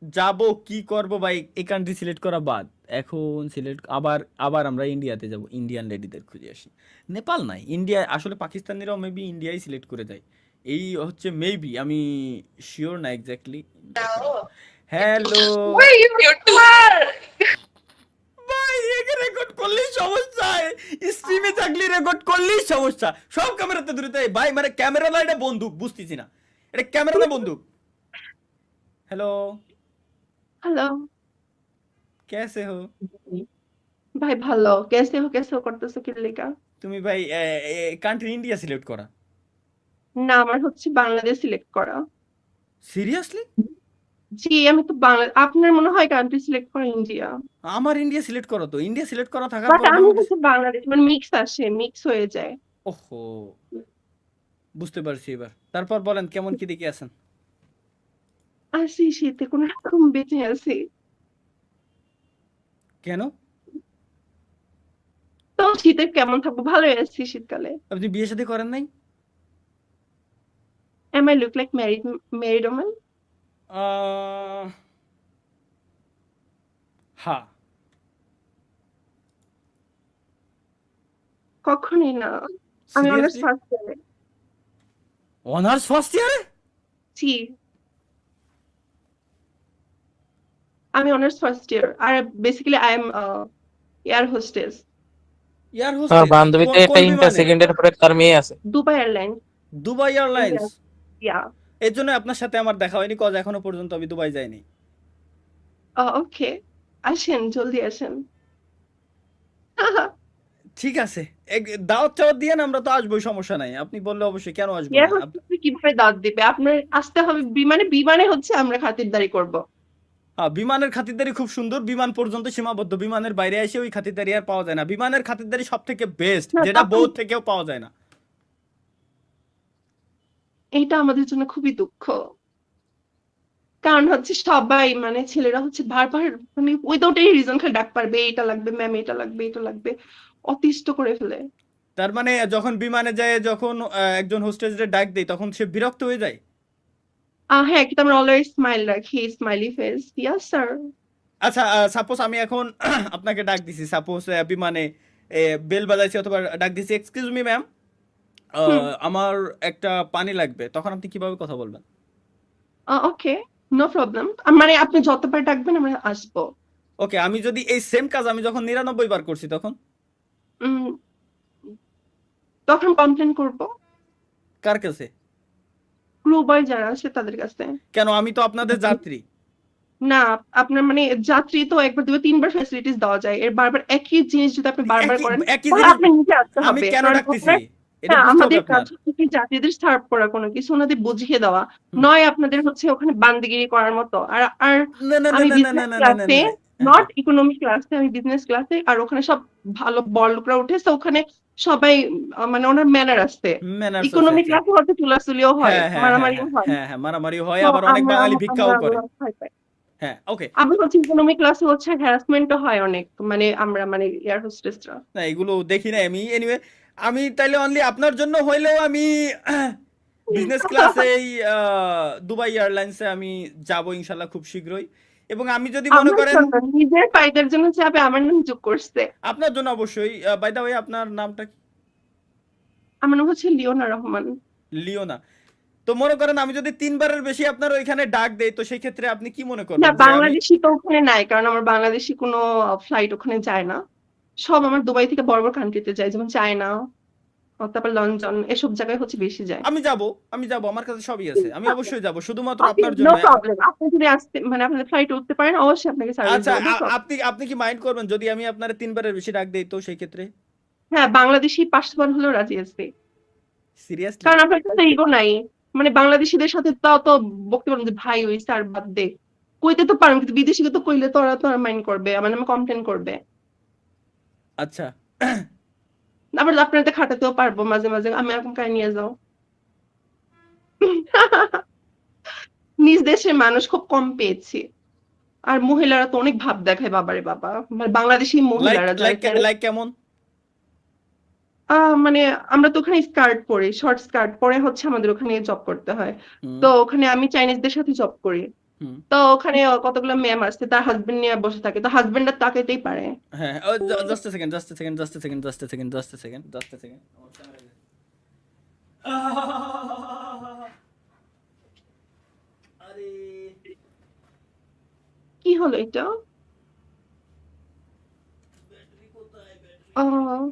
যাব, কি করব ভাই, এই কান্ট্রি সিলেক্ট করা বাদ। এখন সিলেক্ট আবার আবার আমরা ইন্ডিয়াতে যাব, ইন্ডিয়ান লেডিদের খুঁজে আসি। নেপাল নাই, ইন্ডিয়া, আসলে পাকিস্তানিরাও মেবি ইন্ডিয়াই সিলেক্ট করে দেয়। এই হচ্ছে মেবি, আমি শিওর না এক্স্যাক্টলি। দেখো, hello Why are you YouTuber? ভাই, একে রেকর্ড করলেই সমস্যা, স্ট্রিমে থাকলে রেকর্ড করলেই সমস্যা, সব ক্যামেরাতে দূরে ভাই, মানে ক্যামেরা না, এটা বন্দুক, বুঝতেছি না এটা ক্যামেরা না বন্দুক। Hello, hello. कैसे हो? भाई ভালো, कैसे हो করতেছো কি লেগা? তুমি ভাই কান্ট্রি ইন্ডিয়া সিলেক্ট করা? না, আমার হচ্ছে বাংলাদেশ সিলেক্ট করা। সিরিয়াসলি? জি, আমি তো বাংলা, আপনার মনে হয় কান্ট্রি সিলেক্ট করা ইন্ডিয়া। আমার ইন্ডিয়া সিলেক্ট করো তো, ইন্ডিয়া সিলেক্ট করা থাকার বাট পর আমি বাংলাদেশ। হচ্ছে বাংলাদেশ, মানে মিক্স আসে, মিক্স হয়ে যায়। ওহো, বুঝতে পারছি এবার। তারপর বলেন কেমন কি দেখে আছেন? আসি শীতে কোন রকম বেঁচে আছি। কেন? তো শীতে কেমন থাকবো, ভালোই আছি শীতকালে। আপনি বিয়ে শাদী করেন নাই? Am I look like married woman? আহ, হ্যাঁ। কখনোই না। আমি অনার্স সিরিয়াসলি? ফার্স্ট ইয়ারে। অনার্স ফার্স্ট ইয়ারে? জি, আমি অনার্স ফার্স্ট ইয়ার। আর basically I am air hostess. Air আমার হোস্টেস? বান্ধবীতে একটা কোন ইন্টার বিমানে? সেকেন্ডের পরে তার মেয়ে আছে। Dubai airlines, Dubai airlines? India. Yeah. এর জন্য আপনার সাথে আমার দেখা হয়নি, কজ এখনো পর্যন্ত আমি দুবাই যাইনি। ওকে, আসেন জলদি আসেন। ঠিক আছে, দাওয়াত টাওয়াত দিয়ে আমরা তো আসবোই, সমস্যা নাই, আপনি বললে অবশ্যই, কেন আসবো এয়ার না। হোস্টেস কিভাবে দাওয়াত দিবে? আপনার আসতে হবে বিমানে, বিমানে হচ্ছে আমরা খাতিরদারি করব। হ্যাঁ, বিমানের খাতিরদারি খুব সুন্দর, বিমান পর্যন্ত সীমাবদ্ধ, বিমানের বাইরে এসে ওই খাতিরদারি আর পাওয়া যায় না। বিমানের খাতিরদারি সব থেকে বেস্ট, না যেটা তখন বউ থেকেও পাওয়া যায় না। এইটা আমাদের জন্য খুবই দুঃখ। কারণ হচ্ছে সবাই, মানে ছেলেরা হচ্ছে বারবার, মানে উইদাউট এনি রিজন খালি ডাক পারবে, এটা লাগবে ম্যাম, এটা লাগবে, এটা লাগবে, অতিষ্ঠ করে ফেলে। তার মানে যখন বিমানে যায়, যখন একজন হোস্টেসের ডাক দেয়, তখন সে বিরক্ত হয়ে যায়। হ্যাঁ, কিন্তু আমরা অলওয়েজ স্মাইল রাখি, স্মাইলি ফেস। Yes sir. আচ্ছা, সাপোজ আমি এখন আপনাকে ডাক দিছি, সাপোজ বিমানে বেল বাজাইছি অথবা ডাক দিছি, এক্সকিউজ মি ম্যাম, হুম। আমার একটা পানি লাগবে, তখন আপনি কিভাবে কথা বলবেন? ওকে, নো প্রবলেম। মানে আপনি যতবার ডাকবেন আমরা আসবো। ওকে, আমি যদি এই সেম কাজ আমি যখন 99 বার করছি, তখন? উম তখন কমপ্লেন করব কার কাছে? ক্রু বয় যারা আছে তাদের কাছে। কেন, আমি তো আপনাদের যাত্রী। না, আপনার মানে যাত্রী তো একবার দুবার তিনবার ফ্যাসিলিটিস দেওয়া যায়, এর বারবার একই জিনিস যদি আপনি বারবার একই করেন একই তাহলে জিনিস আপনার নিজে আসতে আমি হবে। কেন কারণ ডাকতেছি, আপনার, এটা হ্যাঁ, বুঝতে হবে আমাদের কাজ আপনার। হচ্ছে কি যাত্রীদের সার্ভ করা, কোনো কিছু ওনাদের বুঝিয়ে দেওয়া, হুম। নয় আপনাদের হচ্ছে ওখানে বান্দিগিরি করার মতো। আর আর না না না আমি না না না বিজনেস না না না ক্লাসে, না না। নট হ্যাঁ, ইকোনমি ক্লাসে, আমি বিজনেস ক্লাসে, আর ওখানে সব ভালো বড় লোকরা উঠেছে ওখানে, সবাই মানে ওনার ম্যানার আছে। ম্যানার্স আছে, ইকোনমি আচ্ছা। ক্লাসে হয়তো চুলাচুলিও হয়, হ্যাঁ হ্যাঁ হ্যাঁ মারামারিও হ্যাঁ হয়। হ্যাঁ হ্যাঁ, মারামারি হয়, তো আবার অনেক আমরা বাঙালি আমরা ভিক্ষাও করে। আমরা ভয় পাই। হ্যাঁ, ওকে। আবার হচ্ছে ইকোনমি ক্লাসে হচ্ছে হ্যারাসমেন্টও হয় অনেক, মানে আমরা মানে এয়ার হোস্টেসরা। না, এগুলো দেখি না আমি, এনিওয়ে। আমি তাইলে অনলি আপনার জন্য হইলেও আমি বিজনেস ক্লাসে এই দুবাই এয়ারলাইন্সে আমি যাব ইনশাল্লাহ খুব শীঘ্রই। এবং আমি যদি মনে আমার করেন, জন্য, নিজের ফায়দার জন্য চাপে আমার নাম যোগ করছে। আপনার জন্য অবশ্যই। বাই দা ওয়ে, আপনার নামটা কি? আমার নাম হচ্ছে লিওনা রহমান। লিওনা? তো মনে করেন আমি যদি 3 বারের বেশি আপনার ওইখানে ডাক দেই, তো সেই ক্ষেত্রে আপনি কি মনে না, করবেন যে আমি? বাংলাদেশি তো ওখানে নাই, কারণ আমার বাংলাদেশি কোনো ফ্লাইট ওখানে যায় না। সব আমার দুবাই থেকে বড় বড় কান্ট্রিতে যায়, যেমন চায়না, তারপর লন্ডন, এসব জায়গায় হচ্ছে বেশি যায়। আমি যাব, আমি যাব, আমার কাছে সবই আছে, আমি অবশ্যই যাব, শুধুমাত্র ওকে, আপনার নো জন্য। প্রবলেম। আপনি যদি আসতে, মানে আপনাদের ফ্লাইটে উঠতে পারেন, অবশ্যই আপনাকে সার্ভিস আচ্ছা, দেবো, নো প্রবলেম। আপনি আপনি কি মাইন্ড করবেন যদি আমি আপনার 3 বারের বেশি ডাক দেই, তো সেই ক্ষেত্রে? হ্যাঁ, বাংলাদেশি পার্সন হলেও রাজি আছে। সিরিয়াসলি? কারণ আপনার কাছে ইগো নাই। মানে বাংলাদেশিদের সাথে তাও তো বলতে পারেন যে ভাই ওই স্যার বাদ দে, কইতে তো পারেন, কিন্তু বিদেশিকে তো কইলে তো ওরা তো মাইন্ড করবে, আমার নামে কমপ্লেন করবে। আচ্ছা। আবার আপনাদের খাটাতেও পারবো মাঝে মাঝে, আমি এরকম কাই নিয়ে যাও। নিজ দেশের মানুষ খুব কম পেয়েছি। আর মহিলারা তো অনেক ভাব দেখায়, বাবারে বাবা, মানে বাংলাদেশি লাইক মহিলারা যারা লাইক যারা লাইক কেমন? মানে আমরা তো ওখানে স্কার্ট পরি, শর্ট স্কার্ট পরে হচ্ছে আমাদের ওখানে জব করতে হয়। হুম। তো ওখানে আমি চাইনিজদের সাথে জব করি। হুম। তো ওখানে কতগুলো ম্যাম আসছে, তার হাজবেন্ড নিয়ে বসে থাকে, তো হাজবেন্ডটা তাকাইতেই পারে। হ্যাঁ, just a second, just a second, just a second, just a second, just a second, just a second. আরে কি হলো এটা? ব্যাটারি কোথায়, ব্যাটারি? আহ